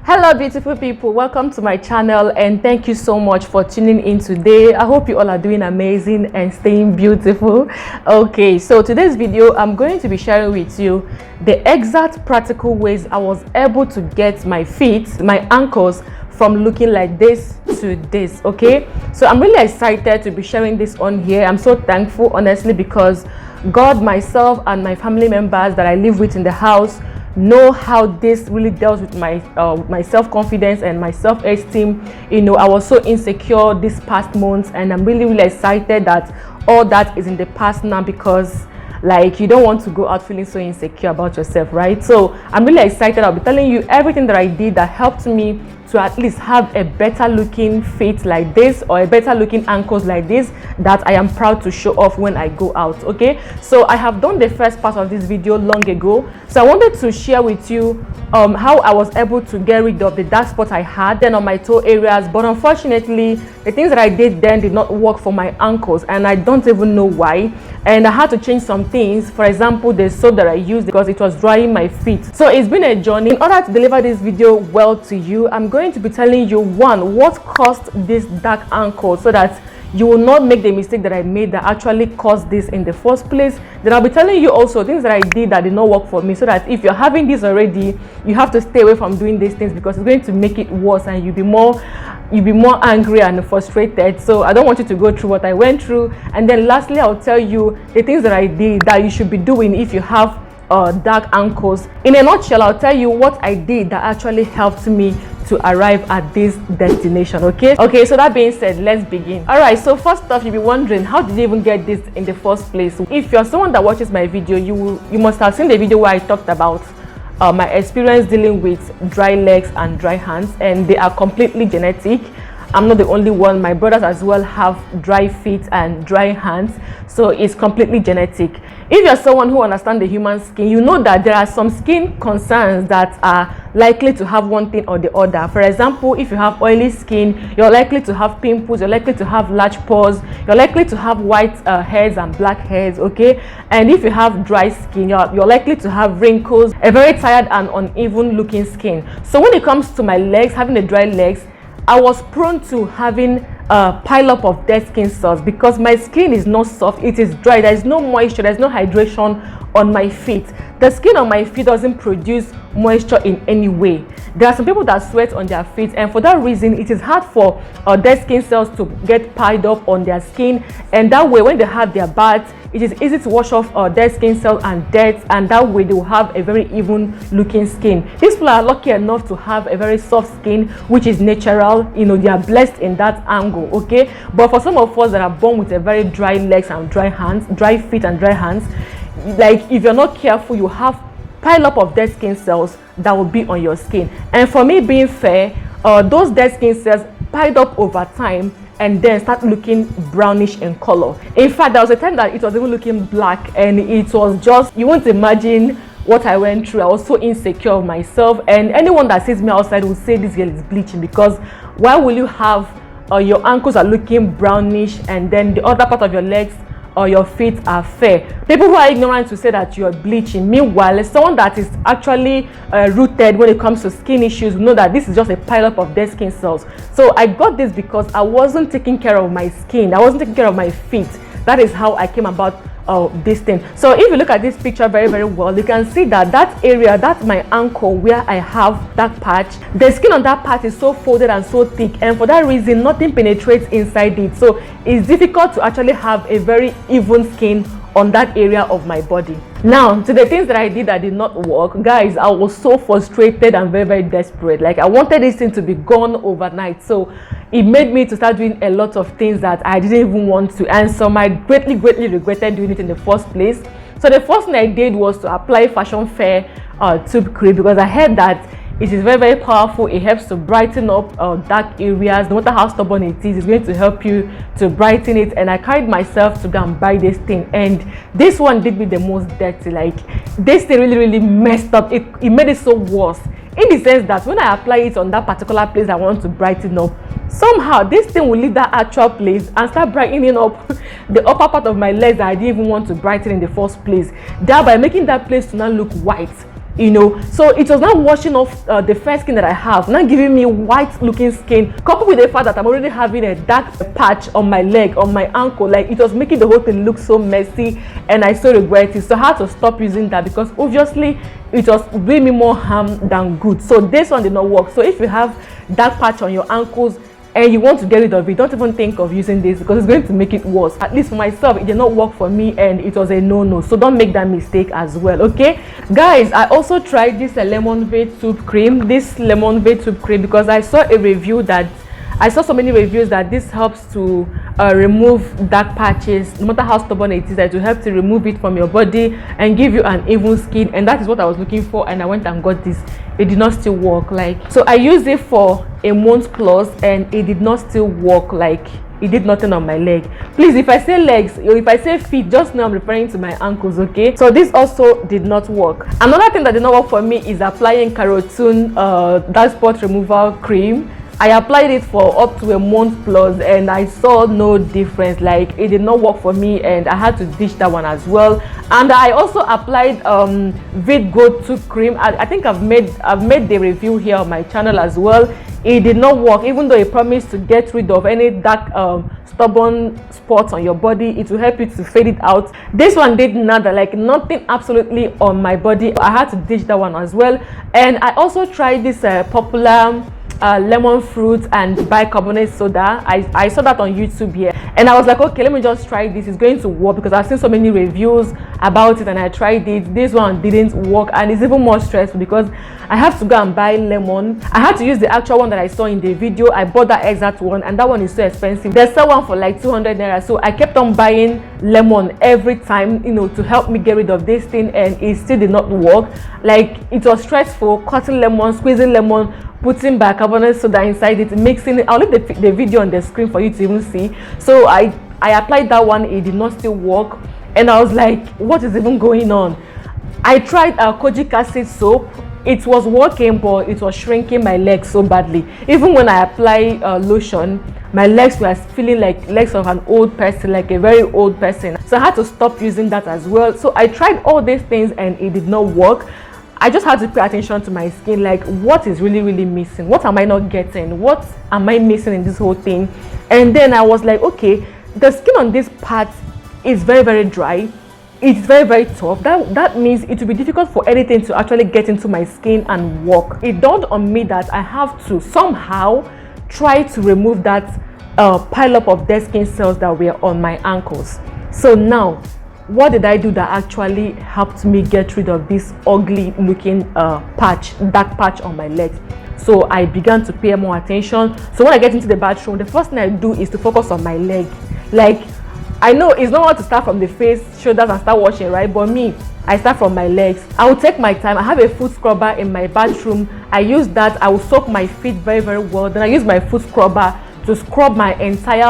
Hello beautiful people, welcome to my channel and thank you so much for tuning in today. I hope you all are doing amazing and staying beautiful. Okay, so today's video I'm going to be sharing with you the exact practical ways I was able to get my feet, my ankles, from looking like this to this. Okay, so I'm really excited to be sharing this on here. I'm so thankful, honestly, because God, myself, and my family members that I live with in the house know how this really dealt with my my self-confidence and my self-esteem. You know, I was so insecure this past months, and I'm really excited that all that is in the past now, because like you don't want to go out feeling so insecure about yourself, right? So I'm really excited. I'll be telling you everything that I did that helped me to at least have a better looking feet like this, or a better looking ankles like this, that I am proud to show off when I go out. Okay, so I have done the first part of this video long ago, so I wanted to share with you how I was able to get rid of the dark spots I had then on my toe areas. But unfortunately, the things that I did then did not work for my ankles, and I don't even know why. And I had to change some things. For example, the soap that I used, because it was drying my feet. So it's been a journey. In order to deliver this video well to you, I'm going to be telling you, one, what caused this dark ankle, so that you will not make the mistake that I made that actually caused this in the first place. Then I'll be telling you also things that I did that did not work for me, so that if you're having this already, you have to stay away from doing these things, because it's going to make it worse and you'll be more angry and frustrated. So I don't want you to go through what I went through. And then lastly, I'll tell you the things that I did that you should be doing if you have dark ankles. In a nutshell, I'll tell you what I did that actually helped me to arrive at this destination. Okay, so that being said, let's begin. All right, so first off, you'll be wondering, how did you even get this in the first place? If you're someone that watches my video, you must have seen the video where I talked about my experience dealing with dry legs and dry hands, and they are completely genetic. I'm not the only one. My brothers as well have dry feet and dry hands, so it's completely genetic. If you're someone who understands the human skin, you know that there are some skin concerns that are likely to have one thing or the other. For example, if you have oily skin, you're likely to have pimples, you're likely to have large pores, you're likely to have white hairs and black hairs. Okay, and if you have dry skin, you're likely to have wrinkles, a very tired and uneven looking skin. So when it comes to my legs, having the dry legs, I was prone to having a pile up of dead skin cells, because my skin is not soft, it is dry. There is no moisture, there's no hydration on my feet. The skin on my feet doesn't produce moisture in any way. There are some people that sweat on their feet, and for that reason it is hard for dead skin cells to get piled up on their skin, and that way when they have their baths, it is easy to wash off dead skin cells and dirt, and that way they will have a very even looking skin. These people are lucky enough to have a very soft skin, which is natural. You know, they are blessed in that angle. Okay, but for some of us that are born with a very dry legs and dry hands, dry feet and dry hands, like if you're not careful, you have pile up of dead skin cells that will be on your skin. And for me, being fair, those dead skin cells piled up over time and then start looking brownish in color. In fact, there was a time that it was even looking black, and it was just, you won't imagine what I went through. I was so insecure of myself, and anyone that sees me outside will say this girl is bleaching, because why will you have your ankles are looking brownish and then the other part of your legs or your feet are fair? People who are ignorant to say that you're bleaching. Meanwhile, someone that is actually rooted when it comes to skin issues know that this is just a pile up of dead skin cells. So I got this because I wasn't taking care of my skin, I wasn't taking care of my feet. That is how I came about this thing. So if you look at this picture very well, you can see that that area, that's my ankle where I have that patch. The skin on that patch is so folded and so thick, and for that reason nothing penetrates inside it, so it's difficult to actually have a very even skin on that area of my body. Now to the things that I did that did not work, guys. I was so frustrated and very desperate. Like, I wanted this thing to be gone overnight, so it made me to start doing a lot of things that I didn't even want to, and some I greatly regretted doing it in the first place. So the first thing I did was to apply Fashion Fair tube cream, because I heard that it is very powerful. It helps to brighten up dark areas. No matter how stubborn it is, it's going to help you to brighten it. And I carried myself to go and buy this thing, and this one did me the most dirty. Like, this thing really messed up. It made it so worse, in the sense that when I apply it on that particular place I want to brighten up, somehow this thing will leave that actual place and start brightening up the upper part of my legs that I didn't even want to brighten in the first place, thereby making that place to now look white. you know. So it was not washing off the fair skin that I have, not giving me white looking skin, coupled with the fact that I'm already having a dark patch on my leg, on my ankle. Like, it was making the whole thing look so messy, and I so regret it. So I had to stop using that, because obviously it was doing me more harm than good. So this one did not work. So if you have dark patch on your ankles and you want to get rid of it, don't even think of using this, because it's going to make it worse. At least for myself, it did not work for me, and it was a no-no. So don't make that mistake as well, okay guys? I also tried this lemon vein tube cream, because I saw a review that I saw so many reviews that this helps to remove dark patches, no matter how stubborn it is, that will help to remove it from your body and give you an even skin. And that is what I was looking for, and I went and got this. It did not still work. Like, so I used it for a month plus, and it did not still work. Like, it did nothing on my leg. Please, if I say legs or if I say feet, just know I'm referring to my ankles, okay? So this also did not work. Another thing that did not work for me is applying Carotene dark spot removal cream. I applied it for up to a month plus, and I saw no difference. Like, it did not work for me, and I had to ditch that one as well. And I also applied Vid Go Tube cream. I think I've made the review here on my channel as well. It did not work, even though it promised to get rid of any dark stubborn spots on your body. It will help you to fade it out. This one did nada, like nothing absolutely on my body. I had to ditch that one as well. And I also tried this popular lemon fruit and bicarbonate soda. I saw that on YouTube here, and I was like, okay, let me just try this. It's going to work, because I've seen so many reviews about it, and I tried it. This one didn't work, and it's even more stressful because I have to go and buy lemon. I had to use the actual one that I saw in the video. I bought that exact one, and that one is so expensive. They sell one for like 200 naira, so I kept on buying lemon every time, you know, to help me get rid of this thing, and it still did not work. Like, it was stressful cutting lemon, squeezing lemon, putting bicarbonate soda inside it, mixing it. I'll leave the video on the screen for you to even see. So I applied that one. It did not still work, and I was like, what is even going on? I tried kojic acid soap. It was working, but it was shrinking my legs so badly. Even when I apply lotion, my legs were feeling like legs of an old person, like a very old person. So I had to stop using that as well. So I tried all these things, and it did not work. I just had to pay attention to my skin, like, what is really missing? What am I not getting? What am I missing in this whole thing? And then I was like, okay, the skin on this part is very dry. It's very tough. That means it will be difficult for anything to actually get into my skin and work. It dawned on me that I have to somehow try to remove that pile up of dead skin cells that were on my ankles. So now, what did I do that actually helped me get rid of this ugly looking dark patch on my legs? So I began to pay more attention. So when I get into the bathroom, the first thing I do is to focus on my leg. Like, I know it's not hard to start from the face, shoulders, and start washing, right? But me, I start from my legs. I will take my time. I have a foot scrubber in my bathroom. I use that. I will soak my feet very well. Then I use my foot scrubber to scrub my entire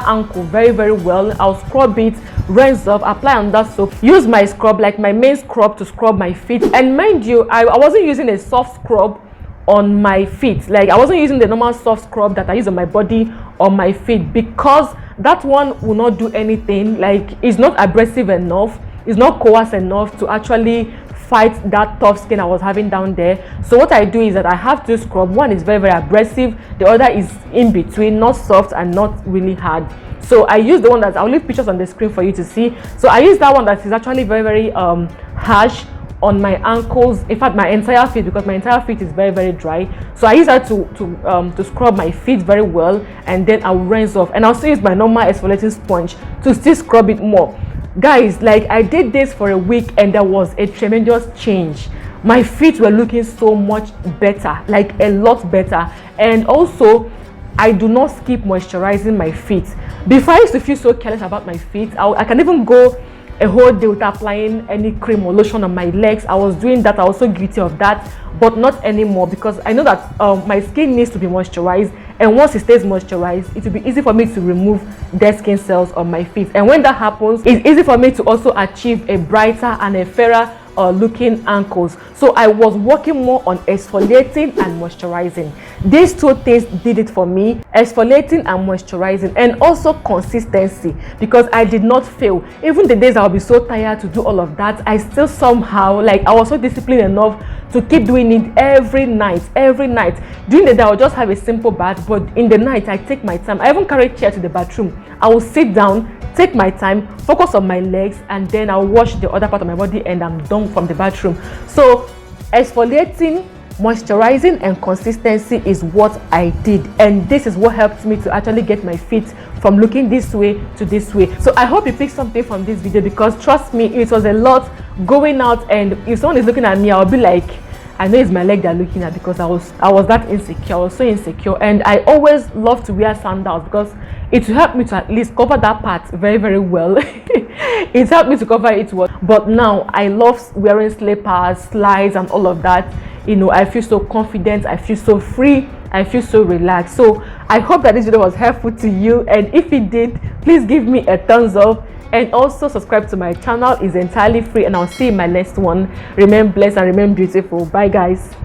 ankle very well. I'll scrub it, rinse off, apply another soap, use my scrub, like my main scrub, to scrub my feet. And mind you, I wasn't using a soft scrub on my feet. Like, I wasn't using the normal soft scrub that I use on my body on my feet, because that one will not do anything. Like, it's not abrasive enough, it's not coarse enough to actually fight that tough skin I was having down there. So what I do is that I have to scrub. One is very abrasive, the other is in between, not soft and not really hard. So I use the one that I'll leave pictures on the screen for you to see. So I use that one that is actually very harsh on my ankles, in fact my entire feet, because my entire feet is very dry. So I use that to scrub my feet very well, and then I'll rinse off, and I'll still use my normal exfoliating sponge to still scrub it more. Guys, like, I did this for a week, and there was a tremendous change. My feet were looking so much better, like a lot better. And also, I do not skip moisturizing my feet. Before, I used to feel so careless about my feet. I can even go a whole day without applying any cream or lotion on my legs. I was doing that. I was so guilty of that, but not anymore, because I know that my skin needs to be moisturized, and once it stays moisturized, it will be easy for me to remove dead skin cells on my feet. And when that happens, it's easy for me to also achieve a brighter and a fairer looking ankles. So I was working more on exfoliating and moisturizing. These two things did it for me: exfoliating and moisturizing, and also consistency, because I did not fail. Even the days I'll be so tired to do all of that, I still somehow, like, I was so disciplined enough to keep doing it every night. During the day I'll just have a simple bath, but in the night I take my time. I even carry a chair to the bathroom. I will sit down, take my time, focus on my legs, and then I'll wash the other part of my body, and I'm done from the bathroom. So exfoliating, moisturizing, and consistency is what I did, and this is what helped me to actually get my feet from looking this way to this way. So I hope you picked something from this video, because trust me, it was a lot going out, and if someone is looking at me, I'll be like, I know it's my leg they're looking at, because I was that insecure. I was so insecure, and I always love to wear sandals because it will help me to at least cover that part very, very well. It helped me to cover it well. But now I love wearing slippers, slides, and all of that. You know, I feel so confident, I feel so free, I feel so relaxed. So I hope that this video was helpful to you, and if it did, please give me a thumbs up, and also subscribe to my channel. It's entirely free, and I'll see you in my next one. Remain blessed and remain beautiful. Bye guys.